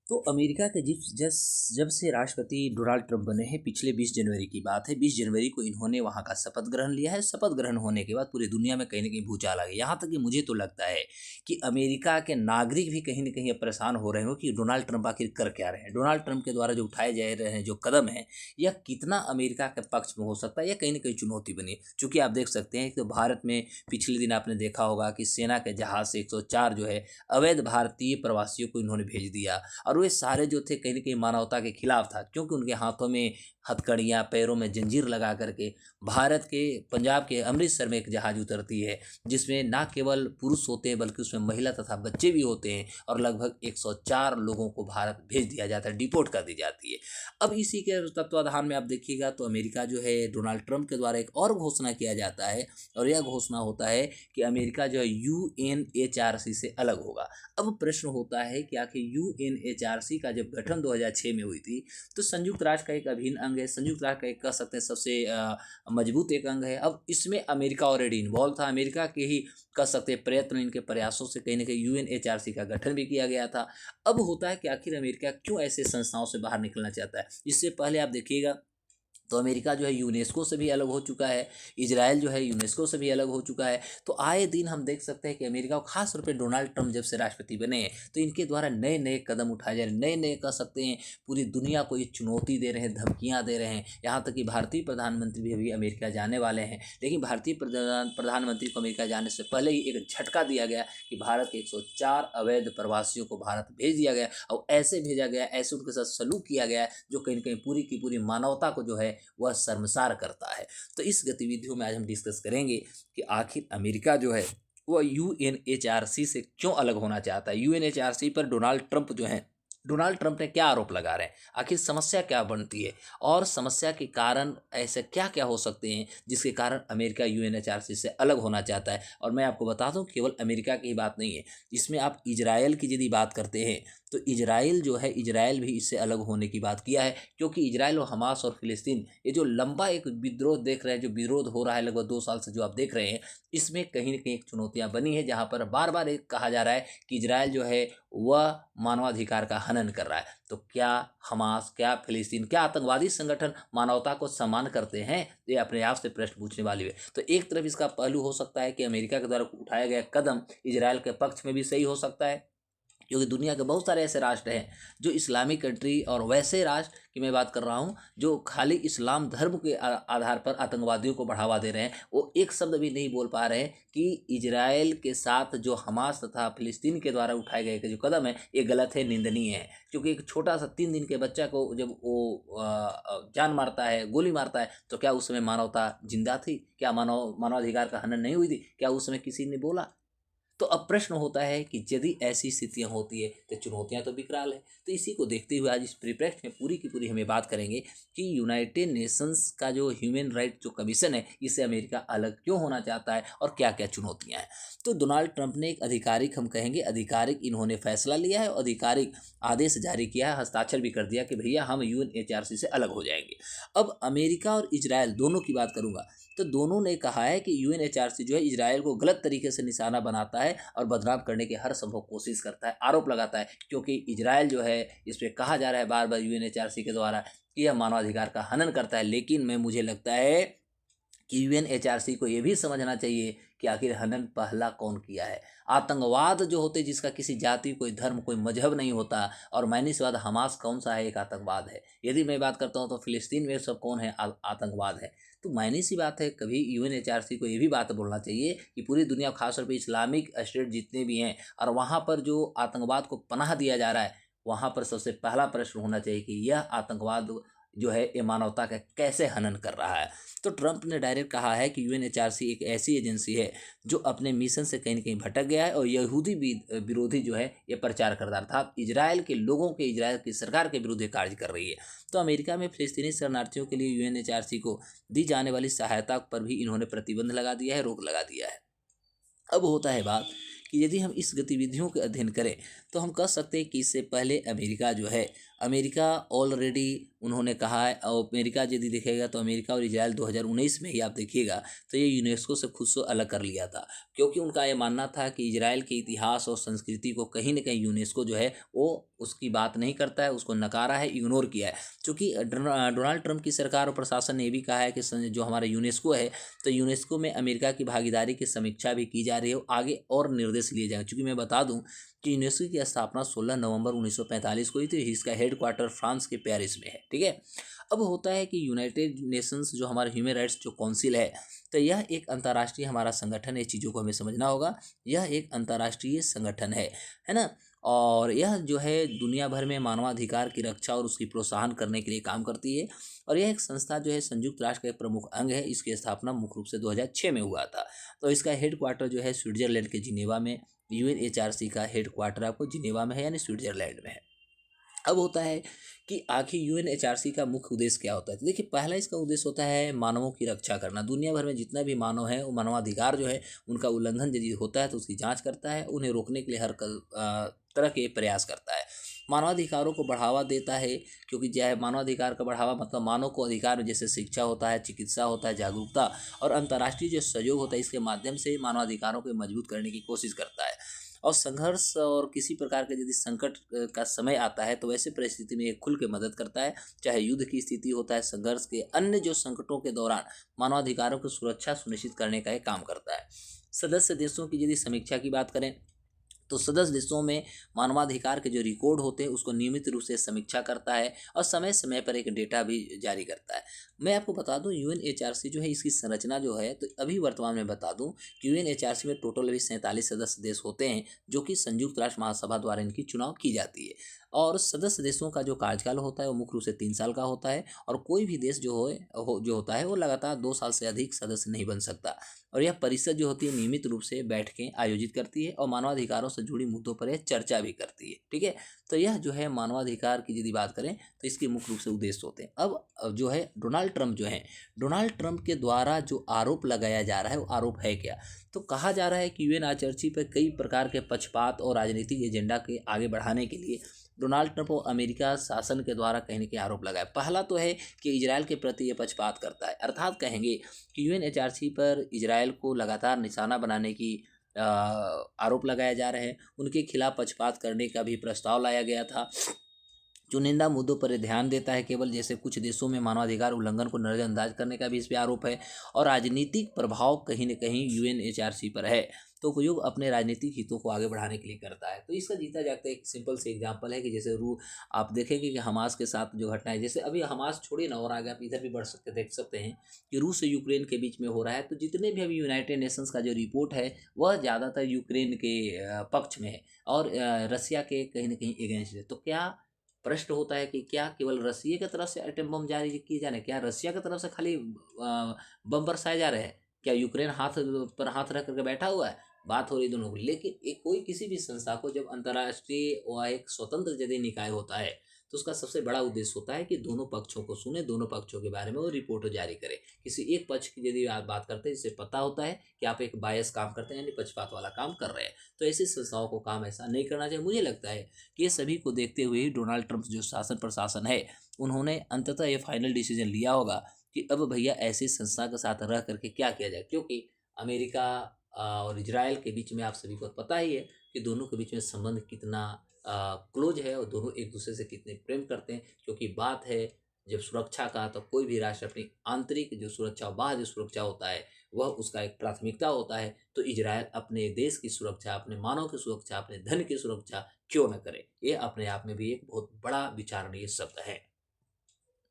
तो अमेरिका के जब से राष्ट्रपति डोनाल्ड ट्रंप बने हैं, पिछले 20 जनवरी की बात है। 20 जनवरी को इन्होंने वहाँ का शपथ ग्रहण लिया है। शपथ ग्रहण होने के बाद पूरी दुनिया में कहीं न कहीं भूचाल आ गई। यहाँ तक कि मुझे तो लगता है कि अमेरिका के नागरिक भी कहीं न कहीं अब परेशान हो रहे हो कि डोनाल्ड ट्रंप आखिर कर क्या रहे हैं। डोनाल्ड ट्रंप के द्वारा जो उठाए जा रहे हैं जो कदम हैं, यह कितना अमेरिका के पक्ष में हो सकता है, या कहीं न कहीं चुनौती बनी है। चूँकि आप देख सकते हैं कि भारत में पिछले दिन आपने देखा होगा कि सेना के जहाज़ से 104 जो है अवैध भारतीय प्रवासियों को इन्होंने भेज दिया। और वे सारे जो थे कहीं न कहीं मानवता के खिलाफ था, क्योंकि उनके हाथों में हथकड़ियाँ, पैरों में जंजीर लगा करके भारत के पंजाब के अमृतसर में एक जहाज़ उतरती है, जिसमें ना केवल पुरुष होते हैं बल्कि उसमें महिला तथा बच्चे भी होते हैं, और लगभग 104 लोगों को भारत भेज दिया जाता है, डिपोर्ट कर दी जाती है। अब इसी के तत्वाधान में आप देखिएगा तो अमेरिका जो है डोनाल्ड ट्रंप के द्वारा एक और घोषणा किया जाता है, और यह घोषणा होता है कि अमेरिका जो है यूएनएचआरसी से अलग होगा। अब प्रश्न होता है कि आखिर यूएनएचआरसी का जब गठन 2006 में हुई थी, तो संयुक्त राष्ट्र का एक अभिन्न अंग है, संयुक्त राष्ट्र का एक कह सकते हैं सबसे मजबूत एक अंग है। अब इसमें अमेरिका ऑलरेडी इन्वॉल्व था, अमेरिका के ही कह सकते हैं प्रयत्न, इनके प्रयासों से कहीं न कहीं यूएनएचआरसी का गठन भी किया गया था। अब होता है कि आखिर अमेरिका क्यों ऐसे संस्थाओं से बाहर निकलना चाहता है। इससे पहले आप देखिएगा तो अमेरिका जो है यूनेस्को से भी अलग हो चुका है, इजराइल जो है यूनेस्को से भी अलग हो चुका है। तो आए दिन हम देख सकते हैं कि अमेरिका को खास तौर पे डोनाल्ड ट्रंप जब से राष्ट्रपति बने हैं, तो इनके द्वारा नए नए कदम उठाए जा रहे हैं, नए नए कह सकते हैं पूरी दुनिया को ये चुनौती दे रहे हैं, धमकियाँ दे रहे हैं। यहाँ तक कि भारतीय प्रधानमंत्री भी अभी अमेरिका जाने वाले हैं, लेकिन भारतीय प्रधानमंत्री को अमेरिका जाने से पहले ही एक झटका दिया गया कि भारत के 104 अवैध प्रवासियों को भारत भेज दिया गया, और ऐसे भेजा गया, ऐसे उनके साथ सलूक किया गया जो कहीं न कहीं पूरी की पूरी मानवता को जो है वह शर्मसार करता है। तो इस गतिविधियों में आज हम डिस्कस करेंगे कि आखिर अमेरिका जो है वह यूएनएचआरसी से क्यों अलग होना चाहता है। यूएनएचआरसी पर डोनाल्ड ट्रंप ने क्या आरोप लगा रहे हैं, आखिर समस्या क्या बनती है, और समस्या के कारण ऐसे क्या क्या हो सकते हैं जिसके कारण अमेरिका यूएनएचआरसी से अलग होना चाहता है। और मैं आपको बता दूं केवल अमेरिका की ही बात नहीं है, इसमें आप इजराइल की यदि बात करते हैं तो इजराइल जो है, इजराइल भी इससे अलग होने की बात किया है, क्योंकि इजराइल और हमास और फिलिस्तीन ये जो लंबा एक विद्रोह देख रहे हैं, जो विरोध हो रहा है लगभग 2 साल से जो आप देख रहे हैं, इसमें कहीं न कहीं एक चुनौतियाँ बनी है, जहाँ पर बार बार एक कहा जा रहा है कि इजराइल जो है वह मानवाधिकार का हनन कर रहा है। तो क्या हमास, क्या फिलिस्तीन, क्या आतंकवादी संगठन मानवता को सम्मान करते हैं? ये अपने आप से प्रश्न पूछने वाली है। तो एक तरफ इसका पहलू हो सकता है कि अमेरिका के द्वारा उठाया गया कदम इजराइल के पक्ष में भी सही हो सकता है, क्योंकि दुनिया के बहुत सारे ऐसे राष्ट्र हैं जो इस्लामिक कंट्री, और वैसे राष्ट्र की मैं बात कर रहा हूँ जो खाली इस्लाम धर्म के आधार पर आतंकवादियों को बढ़ावा दे रहे हैं, वो एक शब्द भी नहीं बोल पा रहे हैं कि इजराइल के साथ जो हमास तथा फिलिस्तीन के द्वारा उठाए गए जो कदम है ये गलत है, निंदनीय है। क्योंकि एक छोटा सा 3 दिन के बच्चा को जब वो जान मारता है, गोली मारता है, तो क्या उस समय मानवता जिंदा थी? क्या मानवाधिकार का हनन नहीं हुई थी? क्या उस समय किसी ने बोला? तो अब प्रश्न होता है कि यदि ऐसी स्थितियां होती है तो चुनौतियां तो विकराल है। तो इसी को देखते हुए आज इस परिप्रेक्ष्य में पूरी की पूरी हमें बात करेंगे कि यूनाइटेड नेशंस का जो ह्यूमन राइट जो कमीशन है, इससे अमेरिका अलग क्यों होना चाहता है और क्या क्या चुनौतियां हैं। तो डोनाल्ड ट्रंप ने एक आधिकारिक, हम कहेंगे आधिकारिक, इन्होंने फैसला लिया है और आधिकारिक आदेश जारी किया है, हस्ताक्षर भी कर दिया कि भैया हम यूएनएचआरसी से अलग हो जाएंगे। अब अमेरिका और इजराइल दोनों की बात करूंगा, तो दोनों ने कहा है कि यूएनएचआरसी जो है इजराइल को गलत तरीके से निशाना बनाता है और बदनाम करने की हर संभव कोशिश करता है, आरोप लगाता है, क्योंकि इजराइल जो है, इस पर कहा जा रहा है बार बार यूएनएचआरसी के द्वारा कि यह मानवाधिकार का हनन करता है। लेकिन मुझे लगता है कि यूएनएचआरसी को ये भी समझना चाहिए कि आखिर हनन पहला कौन किया है। आतंकवाद जो होते जिसका किसी जाति, कोई धर्म, कोई मजहब नहीं होता, और मैनीसवाद, हमास कौन सा है, एक आतंकवाद है। यदि मैं बात करता हूँ तो फिलिस्तीन में सब कौन है, आतंकवाद है। तो मायने सी बात है, कभी यूएनएचआरसी को ये भी बात बोलना चाहिए कि पूरी दुनिया, खासतौर पर इस्लामिक स्टेट जितने भी हैं और वहाँ पर जो आतंकवाद को पनाह दिया जा रहा है, वहाँ पर सबसे पहला प्रश्न होना चाहिए कि यह आतंकवाद जो है ये मानवता का कैसे हनन कर रहा है। तो ट्रंप ने डायरेक्ट कहा है कि यूएनएचआरसी एक ऐसी एजेंसी है जो अपने मिशन से कहीं न कहीं भटक गया है और यहूदी विरोधी जो है ये प्रचार कर रहा है, अर्थात इजराइल के लोगों के, इजराइल की सरकार के विरुद्ध कार्य कर रही है। तो अमेरिका में फिलिस्तीनी शरणार्थियों के लिए यूएनएचआरसी को दी जाने वाली सहायता पर भी इन्होंने प्रतिबंध लगा दिया है, रोक लगा दिया है। अब होता है बात कि यदि हम इस गतिविधियों के अध्ययन करें तो हम कह सकते हैं कि इससे पहले अमेरिका जो है, अमेरिका ऑलरेडी उन्होंने कहा है, और अमेरिका यदि देखेगा तो अमेरिका और इजराइल 2019 में ही आप देखिएगा तो ये यूनेस्को से खुद से अलग कर लिया था, क्योंकि उनका ये मानना था कि इजराइल के इतिहास और संस्कृति को कहीं न कहीं यूनेस्को जो है वो उसकी बात नहीं करता है, उसको नकारा है, इग्नोर किया है। चूँकि डोनाल्ड ट्रंप की सरकार और प्रशासन ने ये भी कहा है कि जो हमारा यूनेस्को है, तो यूनेस्को में अमेरिका की भागीदारी की समीक्षा भी की जा रही है, आगे और निर्देश लिए जाएंगे। चूँकि मैं बता दूं कि यूनेस्को की स्थापना 16 नवंबर 1945 को हुई थी। इसका हेडक्वार्टर फ्रांस के पेरिस में है, ठीक है। अब होता है कि यूनाइटेड नेशंस जो हमारा ह्यूमन राइट्स जो काउंसिल है, तो यह एक अंतर्राष्ट्रीय हमारा संगठन है। चीज़ों को हमें समझना होगा, यह एक अंतर्राष्ट्रीय संगठन है ना। और यह जो है दुनिया भर में मानवाधिकार की रक्षा और उसकी प्रोत्साहन करने के लिए काम करती है। और यह एक संस्था जो है संयुक्त राष्ट्र का एक प्रमुख अंग है। इसकी स्थापना मुख्य रूप से 2006 में हुआ था। तो इसका हेडक्वार्टर जो है स्विट्जरलैंड के जिनेवा में, यूएनएचआरसी का हेडक्वार्टर आपको जिनेवा में है, यानी स्विट्जरलैंड में है। अब होता है कि आखिर यूएनएचआरसी का मुख्य उद्देश्य क्या होता है। तो देखिए, पहला इसका उद्देश्य होता है मानवों की रक्षा करना। दुनिया भर में जितना भी मानव है, वो मानवाधिकार जो है उनका उल्लंघन यदि होता है तो उसकी जांच करता है, उन्हें रोकने के लिए हर तरह के प्रयास करता है। मानवाधिकारों को बढ़ावा देता है, क्योंकि जो मानवाधिकार का बढ़ावा मतलब मानव को अधिकार जैसे शिक्षा होता है, चिकित्सा होता है, जागरूकता और अंतर्राष्ट्रीय जो सहयोग होता है, इसके माध्यम से मानवाधिकारों को मजबूत करने की कोशिश करता है। और संघर्ष और किसी प्रकार के यदि संकट का समय आता है तो वैसे परिस्थिति में ये खुल के मदद करता है। चाहे युद्ध की स्थिति होता है, संघर्ष के अन्य जो संकटों के दौरान मानवाधिकारों की सुरक्षा सुनिश्चित करने का ये काम करता है। सदस्य देशों की यदि समीक्षा की बात करें तो सदस्य देशों में मानवाधिकार के जो रिकॉर्ड होते हैं उसको नियमित रूप से समीक्षा करता है और समय समय पर एक डेटा भी जारी करता है। मैं आपको बता दूं यूएनएचआरसी जो है इसकी संरचना जो है, तो अभी वर्तमान में बता दूं कि यूएनएचआरसी में टोटल अभी 47 सदस्य देश होते हैं, जो कि संयुक्त राष्ट्र महासभा द्वारा इनकी चुनाव की जाती है। और सदस्य देशों का जो कार्यकाल होता है वो मुख्य रूप से 3 साल का होता है। और कोई भी देश जो होता है वो लगातार 2 साल से अधिक सदस्य नहीं बन सकता। और यह परिषद जो होती है नियमित रूप से बैठकें आयोजित करती है और मानवाधिकारों से जुड़ी मुद्दों पर यह चर्चा भी करती है, ठीक है। तो यह जो है मानवाधिकार की यदि बात करें तो इसके मुख्य रूप से उद्देश्य होते हैं। अब जो है डोनाल्ड ट्रंप जो है, डोनाल्ड ट्रंप के द्वारा जो आरोप लगाया जा रहा है वो आरोप है क्या। तो कहा जा रहा है कि यूएनएचआरसी पर कई प्रकार के पक्षपात और राजनीतिक एजेंडा के आगे बढ़ाने के लिए डोनाल्ड ट्रंप और अमेरिका शासन के द्वारा कहीं न कहीं आरोप लगाया। पहला तो है कि इजराइल के प्रति ये पक्षपात करता है, अर्थात कहेंगे कि यूएनएचआरसी पर इजराइल को लगातार निशाना बनाने की आरोप लगाए जा रहे हैं। उनके खिलाफ पक्षपात करने का भी प्रस्ताव लाया गया था। चुनिंदा मुद्दों पर ध्यान देता है केवल, जैसे कुछ देशों में मानवाधिकार उल्लंघन को नज़रअंदाज करने का भी इस पर आरोप है। और राजनीतिक प्रभाव कहीं न कहीं यूएनएचआरसी पर है, तो उपयोग अपने राजनीतिक हितों को आगे बढ़ाने के लिए करता है। तो इसका जीता जागता एक सिंपल से एग्जांपल है कि जैसे आप देखेंगे कि हमास के साथ जो घटना है, जैसे अभी हमास छोड़िए ना, और आगे आप इधर भी बढ़ सकते देख सकते हैं कि रूस और यूक्रेन के बीच में हो रहा है। तो जितने भी अभी यूनाइटेड नेशंस का जो रिपोर्ट है वह ज़्यादातर यूक्रेन के पक्ष में है और रसिया के कहीं ना कहीं अगेंस्ट है। तो क्या प्रश्न होता है कि क्या केवल रसिया की तरफ से एटम बम जारी किए जा रहे हैं, क्या रसिया की तरफ से खाली बम बरसाए जा रहे हैं, क्या यूक्रेन हाथ पर हाथ रख करके बैठा हुआ है। बात हो रही दोनों की, लेकिन एक कोई किसी भी संस्था को जब अंतर्राष्ट्रीय व एक स्वतंत्र यदि निकाय होता है तो उसका सबसे बड़ा उद्देश्य होता है कि दोनों पक्षों को सुने, दोनों पक्षों के बारे में वो रिपोर्ट जारी करे। किसी एक पक्ष की यदि आप बात करते हैं, इससे पता होता है कि आप एक बायस काम करते हैं, यानी पक्षपात वाला काम कर रहे हैं। तो ऐसी संस्थाओं को काम ऐसा नहीं करना चाहिए। मुझे लगता है कि ये सभी को देखते हुए ही डोनाल्ड ट्रंप जो शासन प्रशासन है उन्होंने अंततः ये फाइनल डिसीजन लिया होगा कि अब भैया ऐसी संस्था के साथ रह करके क्या किया जाए, क्योंकि अमेरिका और इजराइल के बीच में आप सभी को पता ही है कि दोनों के बीच में संबंध कितना क्लोज है और दोनों एक दूसरे से कितने प्रेम करते हैं। क्योंकि बात है जब सुरक्षा का, तो कोई भी राष्ट्र अपनी आंतरिक जो सुरक्षा, बाह्य जो सुरक्षा होता है वह उसका एक प्राथमिकता होता है। तो इजराइल अपने देश की सुरक्षा, अपने मानव की सुरक्षा, अपने धन की सुरक्षा क्यों न करे। ये अपने आप में भी एक बहुत बड़ा विचारणीय शब्द है।